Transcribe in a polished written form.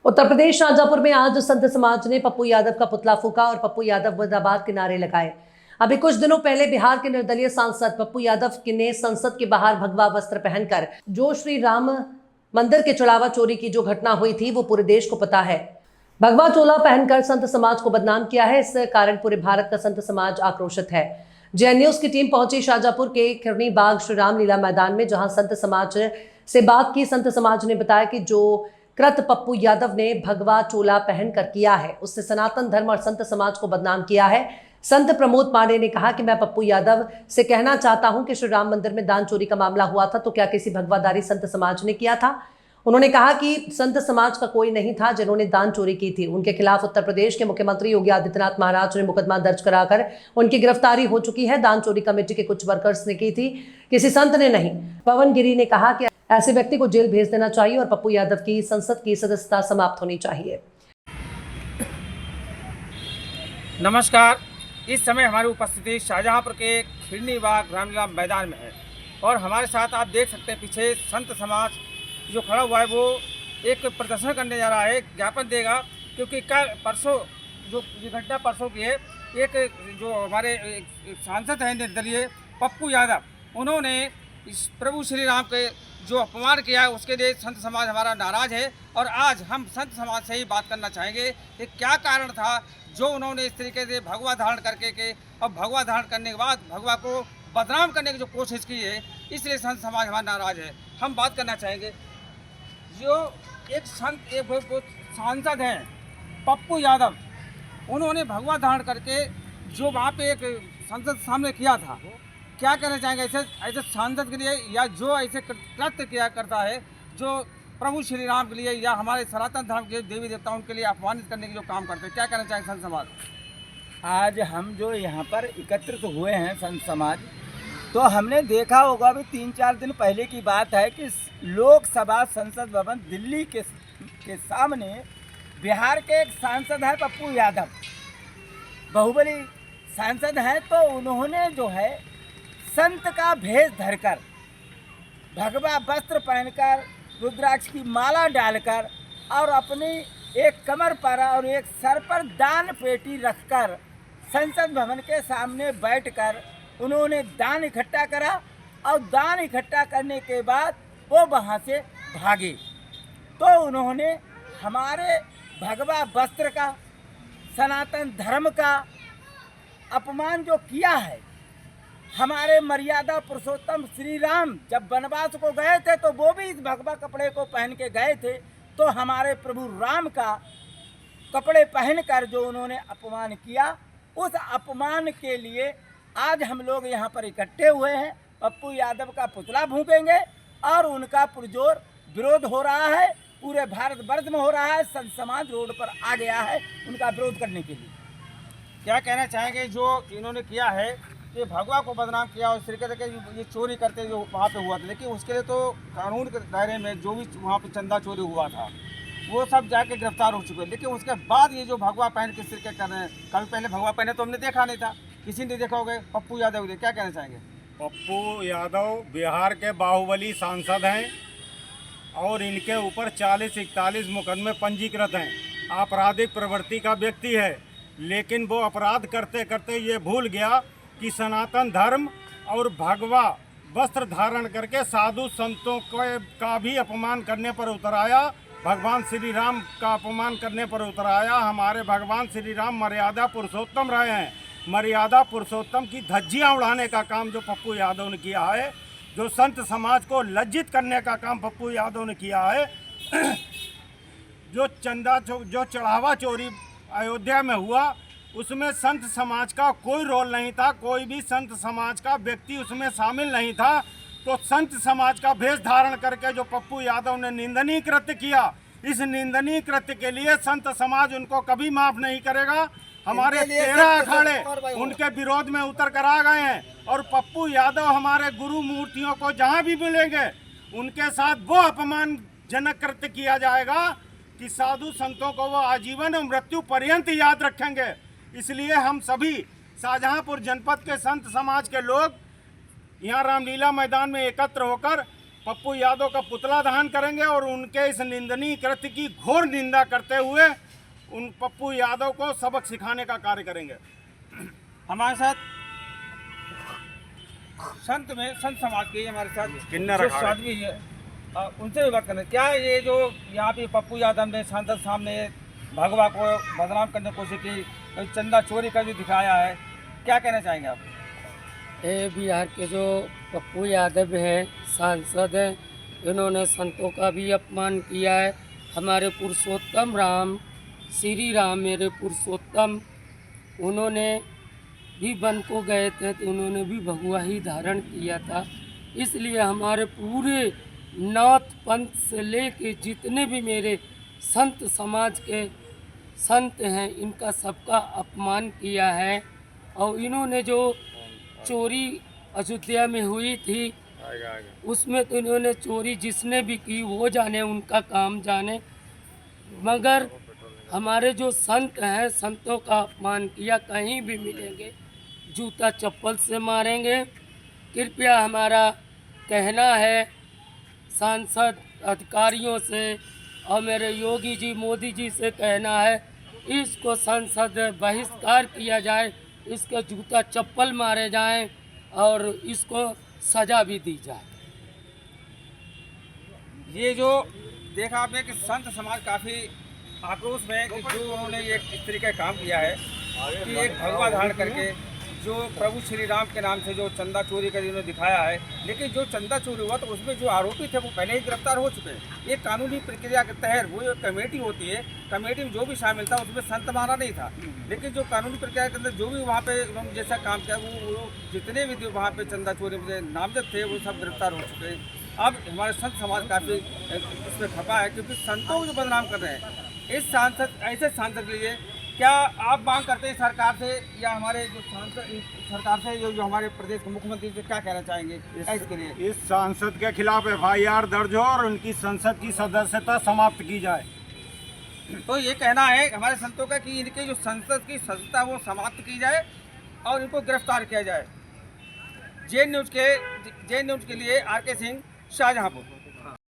उत्तर प्रदेश शाहजहांपुर में आज संत समाज ने पप्पू यादव का पुतला फूंका और पप्पू यादव मुर्दाबाद के नारे लगाए। अभी कुछ दिनों पहले बिहार के निर्दलीय सांसद पप्पू यादव ने संसद के बाहर भगवा वस्त्र पहनकर जो श्री राम मंदिर के चढ़ावा चोरी की जो घटना हुई थी वो पूरे देश को पता है। भगवा चोला पहनकर संत समाज को बदनाम किया है। इस कारण पूरे भारत का संत समाज आक्रोशित है। जेएन न्यूज की टीम पहुंची शाहजहांपुर के खिरनी बाग श्री रामलीला मैदान में, जहां संत समाज से बात की। संत समाज ने बताया कि जो कृत पप्पू यादव ने भगवा चोला पहनकर किया है उससे सनातन धर्म और संत समाज को बदनाम किया है। संत प्रमोद पांडे ने कहा कि मैं पप्पू यादव से कहना चाहता हूं कि श्री राम मंदिर में दान चोरी का मामला हुआ था तो क्या किसी भगवाधारी संत समाज ने किया था? उन्होंने कहा कि संत समाज का कोई नहीं था जिन्होंने दान चोरी की थी। उनके खिलाफ उत्तर प्रदेश के मुख्यमंत्री योगी आदित्यनाथ महाराज ने मुकदमा दर्ज कराकर उनकी गिरफ्तारी हो चुकी है। दान चोरी कमेटी के कुछ वर्कर्स ने की थी, किसी संत ने नहीं। पवन गिरी ने कहा कि ऐसे व्यक्ति को जेल भेज देना चाहिए और पप्पू यादव की संसद की सदस्यता समाप्त होनी चाहिए। नमस्कार, इस समय हमारी उपस्थिति शाहजहांपुर के खिरनी बाग रामलीला मैदान में है और हमारे साथ आप देख सकते हैं पीछे संत समाज जो खड़ा हुआ है वो एक प्रदर्शन करने जा रहा है, ज्ञापन देगा। क्योंकि कल परसों जो ये घटना परसों की है, एक जो हमारे सांसद हैं निर्दलीय पप्पू यादव, उन्होंने इस प्रभु श्री राम के जो अपमान किया है उसके लिए संत समाज हमारा नाराज़ है। और आज हम संत समाज से ही बात करना चाहेंगे कि क्या कारण था जो उन्होंने इस तरीके से भगवा धारण करके के और भगवा धारण करने के बाद भगवा को बदनाम करने की जो कोशिश की है, इसलिए संत समाज हमारा नाराज़ है। हम बात करना चाहेंगे जो एक सांसद हैं पप्पू यादव, उन्होंने भगवा धारण करके जो वहाँ पे एक संसद सामने किया था, क्या कहना चाहेंगे ऐसे सांसद के लिए या जो ऐसे कृत्य किया करता है जो प्रभु श्री राम के लिए या हमारे सनातन धर्म के देवी देवता उनके लिए अपमानित करने के जो काम करते हैं, क्या कहना चाहेंगे संत समाज? आज हम जो यहाँ पर एकत्रित हुए हैं संत समाज, तो हमने देखा होगा भी 3-4 दिन पहले की बात है कि लोकसभा संसद भवन दिल्ली के सामने बिहार के एक सांसद है पप्पू यादव, बाहुबली सांसद हैं, तो उन्होंने जो है संत का भेष धरकर भगवा वस्त्र पहनकर रुद्राक्ष की माला डालकर और अपनी एक कमर पर और एक सर पर दान पेटी रखकर संसद भवन के सामने बैठकर उन्होंने दान इकट्ठा करा और दान इकट्ठा करने के बाद वो वहाँ से भागे। तो उन्होंने हमारे भगवा वस्त्र का, सनातन धर्म का अपमान जो किया है, हमारे मर्यादा पुरुषोत्तम श्री राम जब वनवास को गए थे तो वो भी इस भगवा कपड़े को पहन के गए थे, तो हमारे प्रभु राम का कपड़े पहनकर जो उन्होंने अपमान किया, उस अपमान के लिए आज हम लोग यहाँ पर इकट्ठे हुए हैं। पप्पू यादव का पुतला फूंकेंगे और उनका पुरजोर विरोध हो रहा है, पूरे भारतवर्ष में हो रहा है। संत समाज रोड पर आ गया है उनका विरोध करने के लिए। क्या कहना चाहेंगे जो इन्होंने किया है कि भगवा को बदनाम किया और इस तरीके से ये चोरी करते जो वहाँ पे हुआ था, लेकिन उसके लिए तो कानून के दायरे में जो भी वहाँ पे चंदा चोरी हुआ था वो सब जाके गिरफ्तार हो चुके हैं। लेकिन उसके बाद ये जो भगवा पहन के तरीके कर रहे हैं, कल पहले भगवा पहने तो हमने देखा नहीं था, किसी ने देखा होगा। पप्पू यादव क्या कहना चाहेंगे? पप्पू यादव बिहार के बाहुबली सांसद हैं और इनके ऊपर 40-41 मुकदमे पंजीकृत हैं। आपराधिक प्रवृत्ति का व्यक्ति है, लेकिन वो अपराध करते करते ये भूल गया कि सनातन धर्म और भगवा वस्त्र धारण करके साधु संतों का भी अपमान करने पर उतर आया, भगवान श्री राम का अपमान करने पर उतर आया। हमारे भगवान श्री राम मर्यादा पुरुषोत्तम रहे हैं, मर्यादा पुरुषोत्तम की धज्जियां उड़ाने का काम जो पप्पू यादव ने किया है, जो संत समाज को लज्जित करने का काम पप्पू यादव ने किया है। जो चढ़ावा चोरी अयोध्या में हुआ उसमें संत समाज का कोई रोल नहीं था, कोई भी संत समाज का व्यक्ति उसमें शामिल नहीं था। तो संत समाज का भेष धारण करके जो पप्पू यादव ने निंदनीय कृत्य किया, इस निंदनीय कृत्य के लिए संत समाज उनको कभी माफ नहीं करेगा। हमारे 13 अखाड़े उनके विरोध में उतर कर आ गए हैं और पप्पू यादव हमारे गुरु मूर्तियों को जहां भी मिलेंगे उनके साथ वो अपमानजनक कृत्य किया जाएगा कि साधु संतों को वो आजीवन और मृत्यु पर्यंत याद रखेंगे। इसलिए हम सभी शाहजहांपुर जनपद के संत समाज के लोग यहाँ रामलीला मैदान में एकत्र होकर पप्पू यादव का पुतला दहन करेंगे और उनके इस निंदनीय कृत्य की घोर निंदा करते हुए उन पप्पू यादव को सबक सिखाने का कार्य करेंगे। हमारे साथ संत समाज के हमारे साथ किन्नर जो अखाड़े। साध्वी है, उनसे भी बात करना। क्या ये जो यहाँ पे पप्पू यादव ने सांसद सामने भगवा को बदनाम करने की कोशिश की, चंदा चोरी का जो दिखाया है, क्या कहना चाहेंगे आप? ये बिहार के जो पप्पू यादव हैं सांसद हैं, इन्होंने संतों का भी अपमान किया है। हमारे पुरुषोत्तम राम, श्री राम मेरे पुरुषोत्तम, उन्होंने भी वन को गए थे तो उन्होंने भी भगवा ही धारण किया था। इसलिए हमारे पूरे नाथ पंथ से लेके जितने भी मेरे संत समाज के संत हैं, इनका सबका अपमान किया है। और इन्होंने जो चोरी अयोध्या में हुई थी, उसमें तो इन्होंने चोरी जिसने भी की वो जाने, उनका काम जाने, मगर हमारे जो संत हैं, संतों का अपमान किया। कहीं भी मिलेंगे जूता चप्पल से मारेंगे। कृपया हमारा कहना है सांसद अधिकारियों से और मेरे योगी जी मोदी जी से कहना है, इसको संसद बहिष्कार किया जाए, इसके जूता चप्पल मारे जाएं और इसको सजा भी दी जाए। ये जो देखा आपने कि संत समाज काफ़ी आक्रोश में है कि जो उन्होंने ये इस तरीके का काम किया है कि एक भगवा धारण करके जो प्रभु श्री राम के नाम से जो चंदा चोरी का जिन्होंने दिखाया है, लेकिन जो चंदा चोरी हुआ तो उसमें जो आरोपी थे वो पहले ही गिरफ्तार हो चुके हैं। एक कानूनी प्रक्रिया के तहत वो जो कमेटी होती है, कमेटी में जो भी शामिल था उसमें संत माना नहीं था, लेकिन जो कानूनी प्रक्रिया के अंदर जो भी वहाँ पे उन्होंने जैसा काम किया वो जितने भी थे वहाँ पे चंदा चोरी में नामजद थे वो सब गिरफ्तार हो चुके हैं। अब हमारे संत समाज काफ़ी इसमें खपा है क्योंकि संतों को जो बदनाम कर रहे हैं। इस सांसद ऐसे सांसद के लिए क्या आप मांग करते हैं सरकार से या हमारे जो सांसद सरकार से जो हमारे प्रदेश के मुख्यमंत्री से क्या कहना चाहेंगे इसके लिए? इस सांसद के खिलाफ FIR दर्ज हो और उनकी संसद की सदस्यता समाप्त की जाए। तो ये कहना है हमारे संतों का कि इनके जो संसद की सदस्यता वो समाप्त की जाए और इनको गिरफ्तार किया जाए। जे न्यूज़ के लिए RK सिंह, शाहजहांपुर।